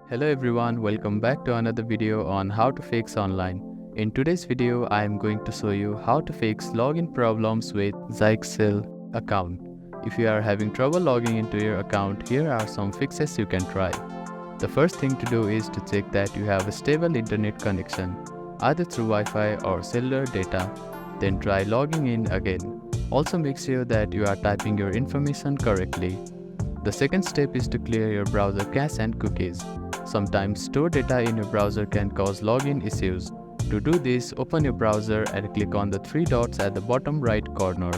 Hello everyone, welcome back to another video on how to fix online. In today's video, I am going to show you how to fix login problems with Zyxel account. If you are having trouble logging into your account, here are some fixes you can try. The first thing to do is to check that you have a stable internet connection, either through Wi-Fi or cellular data. Then try logging in again. Also make sure that you are typing your information correctly. The second step is to clear your browser cache and cookies. Sometimes stored data in your browser can cause login issues. To do this, open your browser and click on the three dots at the bottom right corner.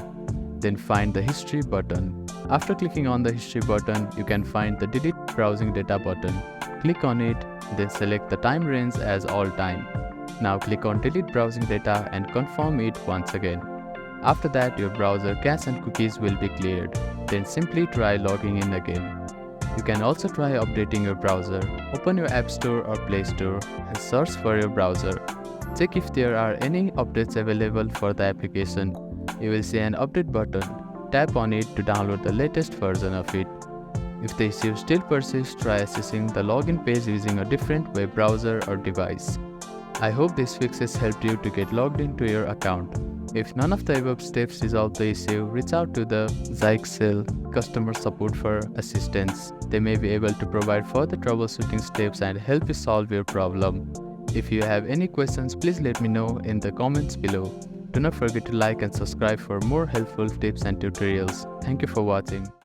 Then find the history button. After clicking on the history button, you can find the delete browsing data button. Click on it, then select the time range as all time. Now click on delete browsing data and confirm it once again. After that, your browser cache and cookies will be cleared. Then simply try logging in again. You can also try updating your browser. Open your App Store or Play Store and search for your browser. Check if there are any updates available for the application. You will see an update button. Tap on it to download the latest version of it. If the issue still persists, try accessing the login page using a different web browser or device. I hope these fixes helped you to get logged into your account. If none of the above steps resolve the issue, reach out to the Zyxel customer support for assistance. They may be able to provide further troubleshooting steps and help you solve your problem. If you have any questions, please let me know in the comments below. Do not forget to like and subscribe for more helpful tips and tutorials. Thank you for watching.